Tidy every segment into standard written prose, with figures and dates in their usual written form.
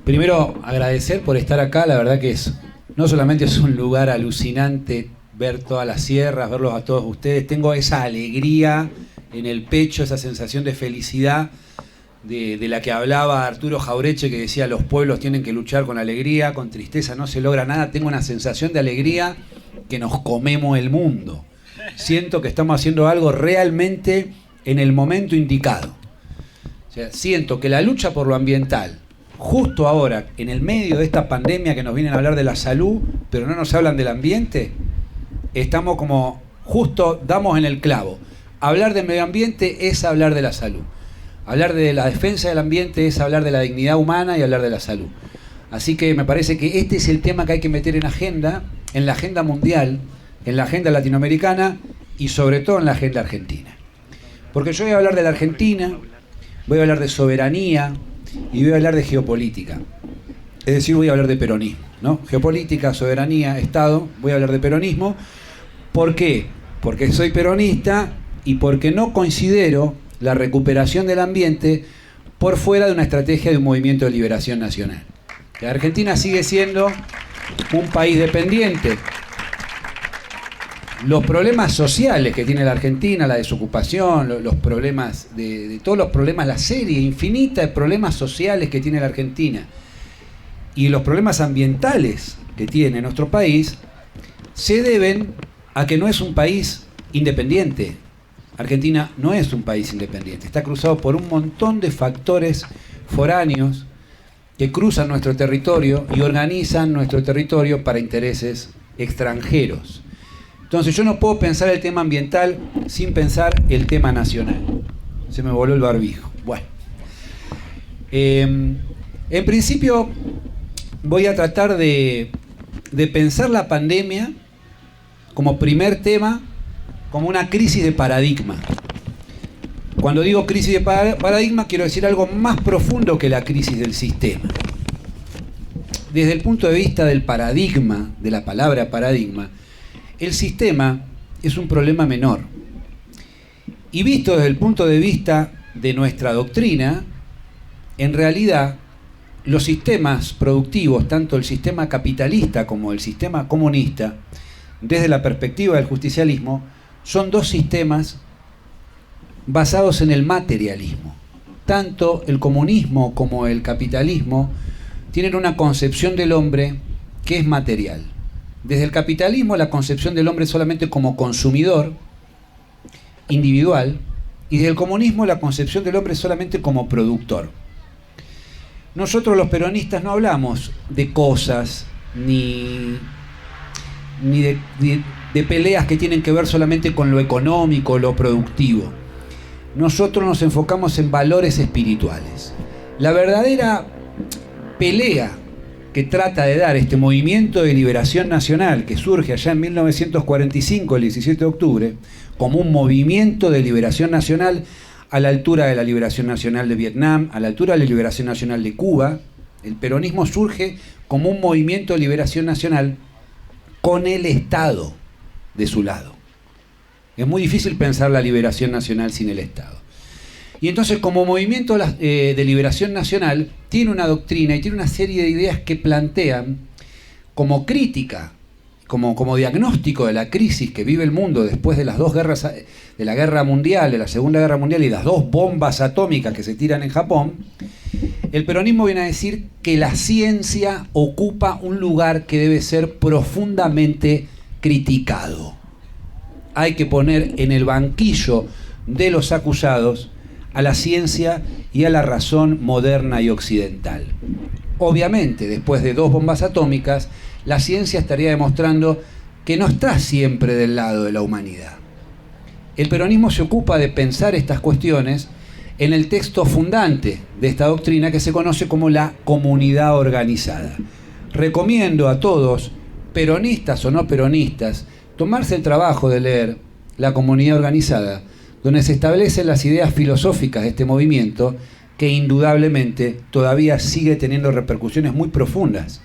Primero, agradecer por estar acá. La verdad que no solamente es un lugar alucinante ver todas las sierras, verlos a todos ustedes. Tengo esa alegría en el pecho, esa sensación de felicidad de la que hablaba Arturo Jaureche, que decía: los pueblos tienen que luchar con alegría, con tristeza no se logra nada. Tengo una sensación de alegría que nos comemos el mundo. Siento que estamos haciendo algo realmente en el momento indicado. O sea, siento que la lucha por lo ambiental, justo ahora, en el medio de esta pandemia que nos vienen a hablar de la salud, pero no nos hablan del ambiente, estamos como justo, damos en el clavo. Hablar de medio ambiente es hablar de la salud. Hablar de la defensa del ambiente es hablar de la dignidad humana y hablar de la salud. Así que me parece que este es el tema que hay que meter en la agenda mundial, en la agenda latinoamericana y sobre todo en la agenda argentina. Porque yo voy a hablar de la Argentina, voy a hablar de soberanía y voy a hablar de geopolítica. Es decir, voy a hablar de peronismo, ¿no? Geopolítica, soberanía, Estado, voy a hablar de peronismo. ¿Por qué? Porque soy peronista y porque no considero la recuperación del ambiente por fuera de una estrategia de un movimiento de liberación nacional. La Argentina sigue siendo un país dependiente. Los problemas sociales que tiene la Argentina, la desocupación, los problemas de todos los problemas, la serie infinita de problemas sociales que tiene la Argentina y los problemas ambientales que tiene nuestro país, se deben a que no es un país independiente. Argentina no es un país independiente, está cruzado por un montón de factores foráneos que cruzan nuestro territorio y organizan nuestro territorio para intereses extranjeros. Entonces yo no puedo pensar el tema ambiental sin pensar el tema nacional. Se me voló el barbijo. Bueno, en principio voy a tratar de pensar la pandemia como primer tema, como una crisis de paradigma. Cuando digo crisis de paradigma, quiero decir algo más profundo que la crisis del sistema. Desde el punto de vista del paradigma, de la palabra paradigma, el sistema es un problema menor. Y visto desde el punto de vista de nuestra doctrina, en realidad los sistemas productivos, tanto el sistema capitalista como el sistema comunista, desde la perspectiva del justicialismo, son dos sistemas basados en el materialismo. Tanto el comunismo como el capitalismo tienen una concepción del hombre que es material. Desde el capitalismo, la concepción del hombre solamente como consumidor individual, y desde el comunismo, la concepción del hombre solamente como productor. Nosotros los peronistas no hablamos de cosas ni de peleas que tienen que ver solamente con lo económico, lo productivo. Nosotros nos enfocamos en valores espirituales. La verdadera pelea que trata de dar este movimiento de liberación nacional que surge allá en 1945, el 17 de octubre, como un movimiento de liberación nacional a la altura de la liberación nacional de Vietnam, a la altura de la liberación nacional de Cuba. El peronismo surge como un movimiento de liberación nacional con el Estado de su lado. Es muy difícil pensar la liberación nacional sin el Estado. Y entonces, como movimiento de liberación nacional, tiene una doctrina y tiene una serie de ideas que plantean como crítica, como diagnóstico de la crisis que vive el mundo después de las dos guerras, de la guerra mundial, de la Segunda Guerra Mundial y las dos bombas atómicas que se tiran en Japón. El peronismo viene a decir que la ciencia ocupa un lugar que debe ser profundamente criticado. Hay que poner en el banquillo de los acusados a la ciencia y a la razón moderna y occidental. Obviamente, después de dos bombas atómicas, la ciencia estaría demostrando que no está siempre del lado de la humanidad. El peronismo se ocupa de pensar estas cuestiones en el texto fundante de esta doctrina que se conoce como la comunidad organizada. Recomiendo a todos, peronistas o no peronistas, tomarse el trabajo de leer La comunidad organizada, donde se establecen las ideas filosóficas de este movimiento que indudablemente todavía sigue teniendo repercusiones muy profundas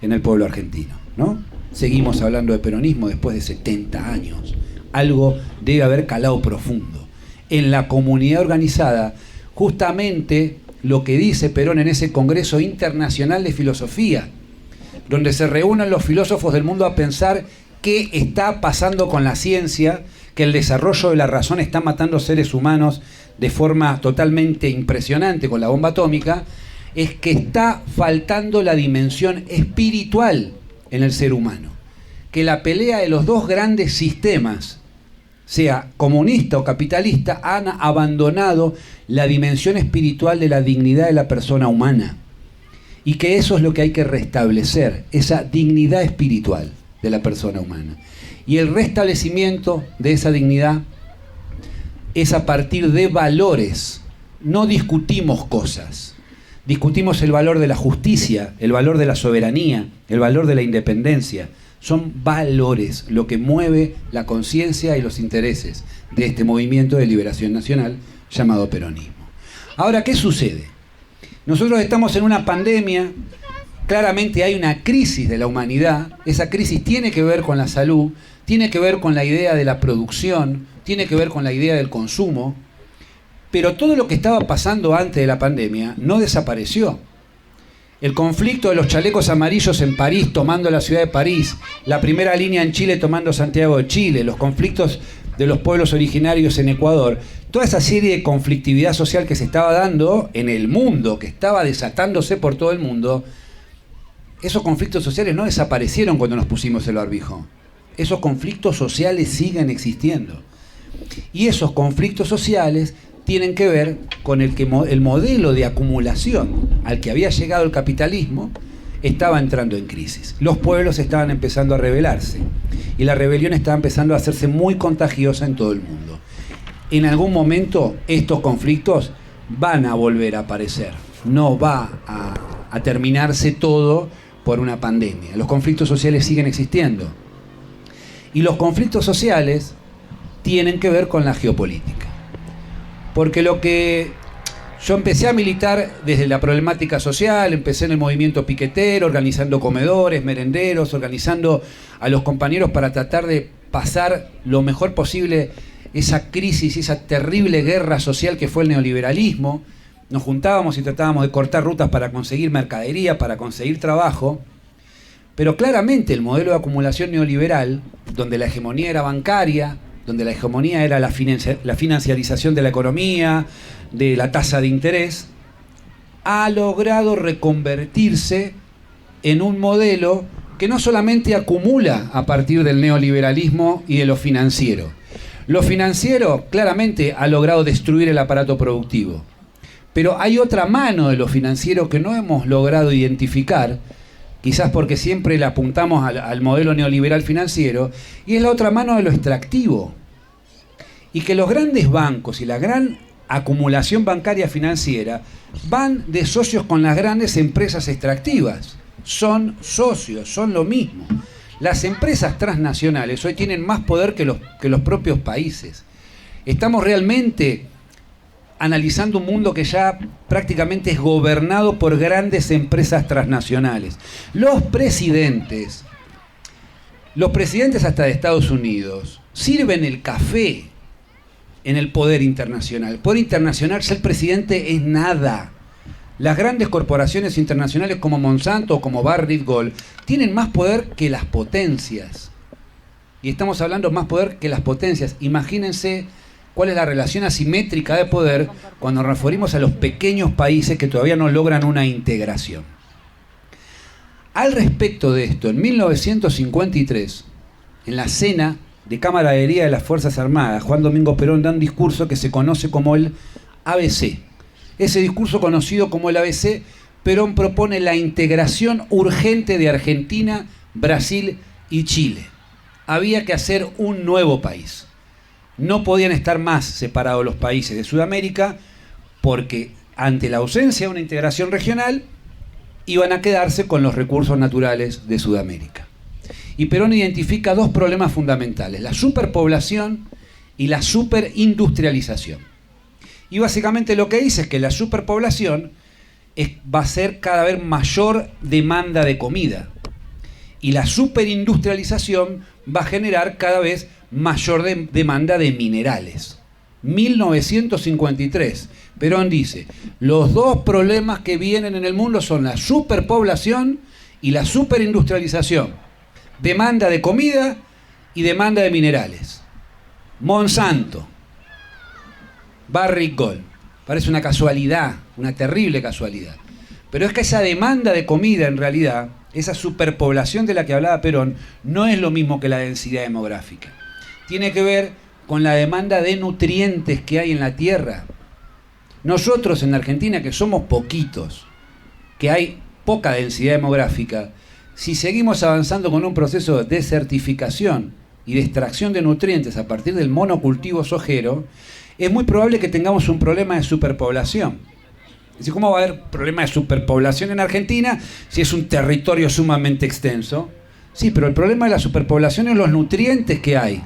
en el pueblo argentino, ¿no? Seguimos hablando de peronismo después de 70 años. Algo debe haber calado profundo. En la comunidad organizada, justamente lo que dice Perón en ese Congreso Internacional de Filosofía, donde se reúnen los filósofos del mundo a pensar qué está pasando con la ciencia, que el desarrollo de la razón está matando seres humanos de forma totalmente impresionante con la bomba atómica, es que está faltando la dimensión espiritual en el ser humano. Que la pelea de los dos grandes sistemas, sea comunista o capitalista, han abandonado la dimensión espiritual de la dignidad de la persona humana. Y que eso es lo que hay que restablecer, esa dignidad espiritual de la persona humana. Y el restablecimiento de esa dignidad es a partir de valores. No discutimos cosas. Discutimos el valor de la justicia, el valor de la soberanía, el valor de la independencia. Son valores lo que mueve la conciencia y los intereses de este movimiento de liberación nacional llamado peronismo. Ahora, ¿qué sucede? Nosotros estamos en una pandemia, claramente hay una crisis de la humanidad, esa crisis tiene que ver con la salud, tiene que ver con la idea de la producción, tiene que ver con la idea del consumo, pero todo lo que estaba pasando antes de la pandemia no desapareció. El conflicto de los chalecos amarillos en París tomando la ciudad de París, la primera línea en Chile tomando Santiago de Chile, los conflictos de los pueblos originarios en Ecuador, toda esa serie de conflictividad social que se estaba dando en el mundo, que estaba desatándose por todo el mundo, esos conflictos sociales no desaparecieron cuando nos pusimos el barbijo. Esos conflictos sociales siguen existiendo. Y esos conflictos sociales tienen que ver con el modelo de acumulación al que había llegado el capitalismo estaba entrando en crisis. Los pueblos estaban empezando a rebelarse y la rebelión estaba empezando a hacerse muy contagiosa en todo el mundo. En algún momento estos conflictos van a volver a aparecer. No va a terminarse todo por una pandemia. Los conflictos sociales siguen existiendo. Y los conflictos sociales tienen que ver con la geopolítica. Porque lo que yo empecé a militar desde la problemática social, empecé en el movimiento piquetero, organizando comedores, merenderos, organizando a los compañeros para tratar de pasar lo mejor posible esa crisis, esa terrible guerra social que fue el neoliberalismo. Nos juntábamos y tratábamos de cortar rutas para conseguir mercadería, para conseguir trabajo. Pero claramente el modelo de acumulación neoliberal, donde la hegemonía era bancaria, donde la hegemonía era la financiarización de la economía, de la tasa de interés, ha logrado reconvertirse en un modelo que no solamente acumula a partir del neoliberalismo y de lo financiero. Lo financiero claramente ha logrado destruir el aparato productivo, pero hay otra mano de lo financiero que no hemos logrado identificar, quizás porque siempre le apuntamos al modelo neoliberal financiero, y es la otra mano de lo extractivo. Y que los grandes bancos y la gran acumulación bancaria financiera van de socios con las grandes empresas extractivas. Son socios, son lo mismo. Las empresas transnacionales hoy tienen más poder que los propios países. Estamos realmente analizando un mundo que ya prácticamente es gobernado por grandes empresas transnacionales. Los presidentes hasta de Estados Unidos, sirven el café en el poder internacional. El poder internacional, ser presidente es nada. Las grandes corporaciones internacionales como Monsanto o como Barrick Gold tienen más poder que las potencias. Y estamos hablando más poder que las potencias. Imagínense cuál es la relación asimétrica de poder cuando nos referimos a los pequeños países que todavía no logran una integración. Al respecto de esto, en 1953, en la cena de camaradería de las Fuerzas Armadas, Juan Domingo Perón da un discurso que se conoce como el ABC. Ese discurso conocido como el ABC, Perón propone la integración urgente de Argentina, Brasil y Chile. Había que hacer un nuevo país. No podían estar más separados los países de Sudamérica porque ante la ausencia de una integración regional iban a quedarse con los recursos naturales de Sudamérica. Y Perón identifica dos problemas fundamentales: la superpoblación y la superindustrialización. Y básicamente lo que dice es que la superpoblación va a ser cada vez mayor demanda de comida. Y la superindustrialización va a generar cada vez mayor demanda de minerales. 1953. Perón dice, los dos problemas que vienen en el mundo son la superpoblación y la superindustrialización. Demanda de comida y demanda de minerales. Monsanto, Barrick Gold. Parece una casualidad, una terrible casualidad. Pero es que esa demanda de comida, en realidad, esa superpoblación de la que hablaba Perón, no es lo mismo que la densidad demográfica. Tiene que ver con la demanda de nutrientes que hay en la tierra. Nosotros en Argentina, que somos poquitos, que hay poca densidad demográfica, si seguimos avanzando con un proceso de desertificación y de extracción de nutrientes a partir del monocultivo sojero, es muy probable que tengamos un problema de superpoblación. Es decir, ¿cómo va a haber problema de superpoblación en Argentina si es un territorio sumamente extenso? Sí, pero el problema de la superpoblación es los nutrientes que hay.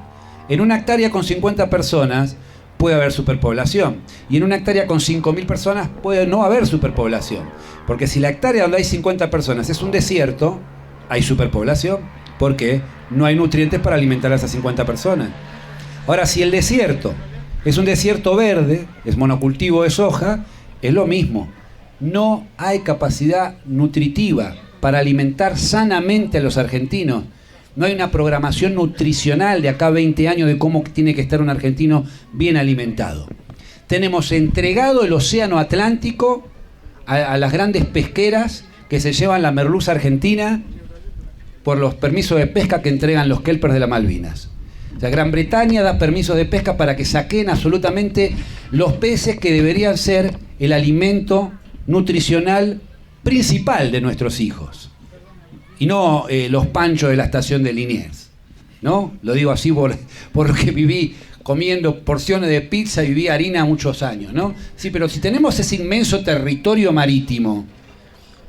En una hectárea con 50 personas puede haber superpoblación. Y en una hectárea con 5.000 personas puede no haber superpoblación. Porque si la hectárea donde hay 50 personas es un desierto, hay superpoblación. Porque no hay nutrientes para alimentar a esas 50 personas. Ahora, si el desierto es un desierto verde, es monocultivo de soja, es lo mismo. No hay capacidad nutritiva para alimentar sanamente a los argentinos. No hay una programación nutricional de acá a 20 años de cómo tiene que estar un argentino bien alimentado. Tenemos entregado el océano Atlántico a las grandes pesqueras que se llevan la merluza argentina por los permisos de pesca que entregan los kelpers de las Malvinas. O sea, Gran Bretaña da permisos de pesca para que saquen absolutamente los peces que deberían ser el alimento nutricional principal de nuestros hijos. Y no los panchos de la estación de Liniers, ¿no? Lo digo así por lo que viví comiendo porciones de pizza y viví harina muchos años, ¿no? Sí, pero si tenemos ese inmenso territorio marítimo,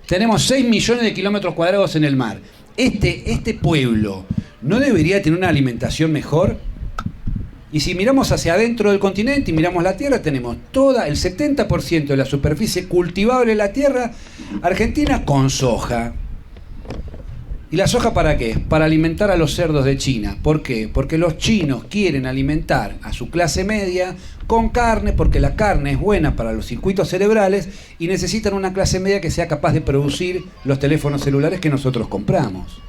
tenemos 6 millones de kilómetros cuadrados en el mar, este pueblo ¿no debería tener una alimentación mejor? Y si miramos hacia adentro del continente y miramos la tierra, tenemos toda el 70% de la superficie cultivable de la tierra argentina con soja. ¿Y la soja para qué? Para alimentar a los cerdos de China. ¿Por qué? Porque los chinos quieren alimentar a su clase media con carne, porque la carne es buena para los circuitos cerebrales y necesitan una clase media que sea capaz de producir los teléfonos celulares que nosotros compramos.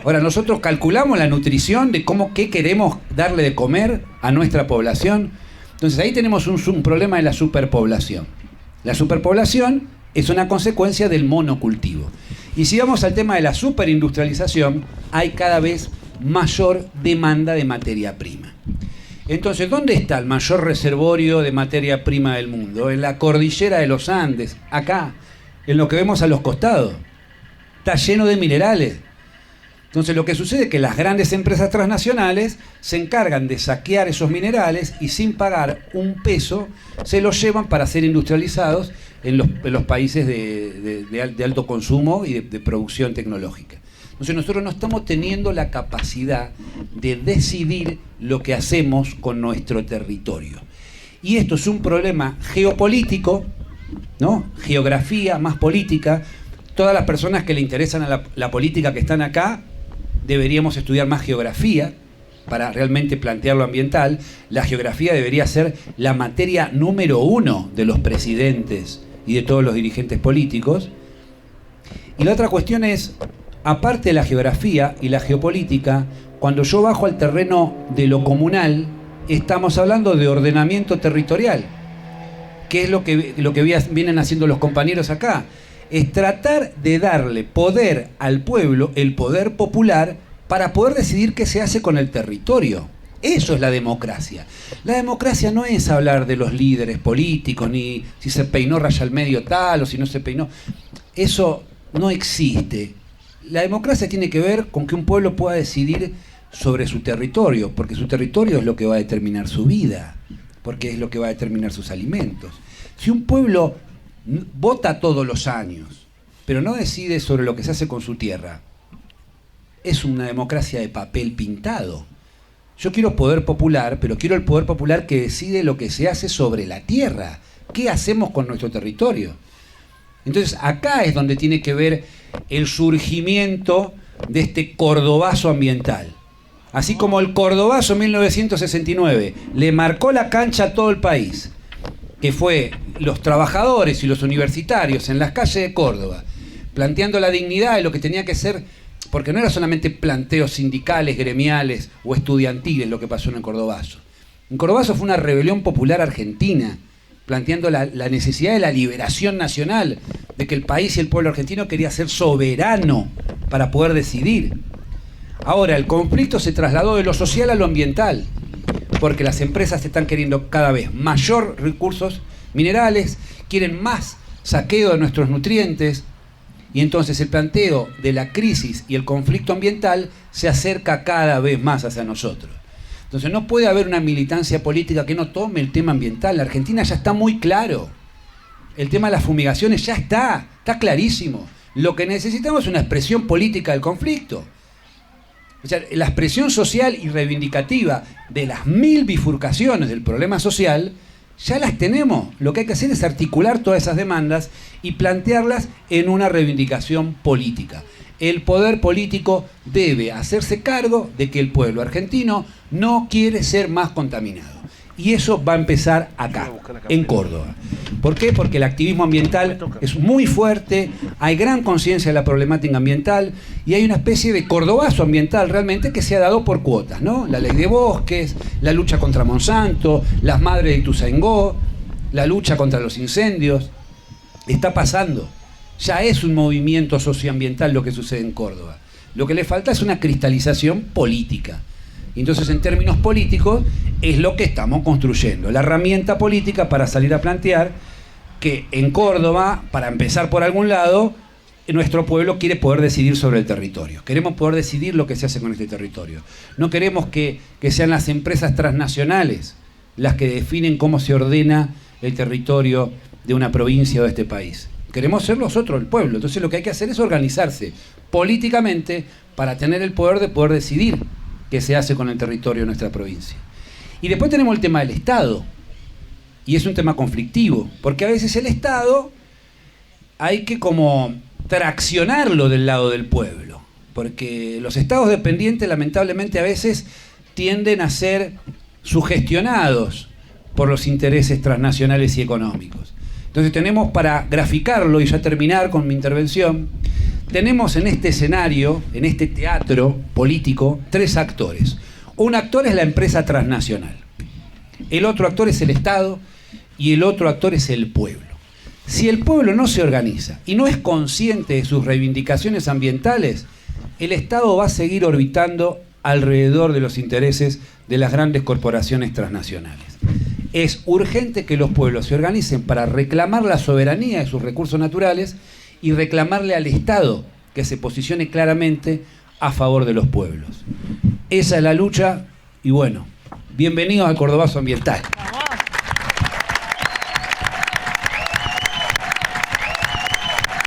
Ahora, nosotros calculamos la nutrición de qué queremos darle de comer a nuestra población. Entonces ahí tenemos un problema de la superpoblación. La superpoblación es una consecuencia del monocultivo. Y si vamos al tema de la superindustrialización, hay cada vez mayor demanda de materia prima. Entonces, ¿dónde está el mayor reservorio de materia prima del mundo? En la cordillera de los Andes, acá, en lo que vemos a los costados. Está lleno de minerales. Entonces lo que sucede es que las grandes empresas transnacionales se encargan de saquear esos minerales y sin pagar un peso se los llevan para ser industrializados en los países de alto consumo y de producción tecnológica. Entonces nosotros no estamos teniendo la capacidad de decidir lo que hacemos con nuestro territorio. Y esto es un problema geopolítico, ¿no? Geografía más política. Todas las personas que le interesan a la política que están acá deberíamos estudiar más geografía para realmente plantear lo ambiental. La geografía debería ser la materia número 1 de los presidentes y de todos los dirigentes políticos. Y la otra cuestión es, aparte de la geografía y la geopolítica, cuando yo bajo al terreno de lo comunal, estamos hablando de ordenamiento territorial, que es lo que vienen haciendo los compañeros acá. Es tratar de darle poder al pueblo, el poder popular, para poder decidir qué se hace con el territorio. Eso es la democracia. La democracia no es hablar de los líderes políticos, ni si se peinó raya al medio tal o si no se peinó. Eso no existe. La democracia tiene que ver con que un pueblo pueda decidir sobre su territorio, porque su territorio es lo que va a determinar su vida, porque es lo que va a determinar sus alimentos. Si un pueblo vota todos los años, pero no decide sobre lo que se hace con su tierra, es una democracia de papel pintado. Yo quiero poder popular, pero quiero el poder popular que decide lo que se hace sobre la tierra. ¿Qué hacemos con nuestro territorio? Entonces acá es donde tiene que ver el surgimiento de este cordobazo ambiental. Así como el Cordobazo 1969 le marcó la cancha a todo el país, que fue los trabajadores y los universitarios en las calles de Córdoba, planteando la dignidad de lo que tenía que ser, porque no era solamente planteos sindicales, gremiales o estudiantiles lo que pasó en el Cordobazo. En Cordobazo fue una rebelión popular argentina, planteando la necesidad de la liberación nacional, de que el país y el pueblo argentino quería ser soberano para poder decidir. Ahora, el conflicto se trasladó de lo social a lo ambiental, porque las empresas están queriendo cada vez mayor recursos minerales, quieren más saqueo de nuestros nutrientes, y entonces el planteo de la crisis y el conflicto ambiental se acerca cada vez más hacia nosotros. Entonces no puede haber una militancia política que no tome el tema ambiental. La Argentina ya está muy claro. El tema de las fumigaciones ya está clarísimo. Lo que necesitamos es una expresión política del conflicto. O sea, la expresión social y reivindicativa de las 1000 bifurcaciones del problema social, ya las tenemos. Lo que hay que hacer es articular todas esas demandas y plantearlas en una reivindicación política. El poder político debe hacerse cargo de que el pueblo argentino no quiere ser más contaminado. Y eso va a empezar acá, en Córdoba. ¿Por qué? Porque el activismo ambiental es muy fuerte, hay gran conciencia de la problemática ambiental y hay una especie de cordobazo ambiental realmente que se ha dado por cuotas, ¿no? La ley de bosques, la lucha contra Monsanto, las madres de Ituzaingó, la lucha contra los incendios. Está pasando. Ya es un movimiento socioambiental lo que sucede en Córdoba. Lo que le falta es una cristalización política. Entonces, en términos políticos, es lo que estamos construyendo. La herramienta política para salir a plantear que en Córdoba, para empezar por algún lado, nuestro pueblo quiere poder decidir sobre el territorio. Queremos poder decidir lo que se hace con este territorio. No queremos que sean las empresas transnacionales las que definen cómo se ordena el territorio de una provincia o de este país. Queremos ser nosotros, el pueblo. Entonces lo que hay que hacer es organizarse políticamente para tener el poder de poder decidir qué se hace con el territorio de nuestra provincia. Y después tenemos el tema del Estado. Y es un tema conflictivo, porque a veces el Estado hay que como traccionarlo del lado del pueblo. Porque los estados dependientes lamentablemente a veces tienden a ser sugestionados por los intereses transnacionales y económicos. Entonces tenemos, para graficarlo y ya terminar con mi intervención, tenemos en este escenario, en este teatro político, 3 actores. Un actor es la empresa transnacional, el otro actor es el Estado y el otro actor es el pueblo. Si el pueblo no se organiza y no es consciente de sus reivindicaciones ambientales, el Estado va a seguir orbitando alrededor de los intereses de las grandes corporaciones transnacionales. Es urgente que los pueblos se organicen para reclamar la soberanía de sus recursos naturales y reclamarle al Estado que se posicione claramente a favor de los pueblos. Esa es la lucha y bueno, bienvenidos al Cordobazo Ambiental.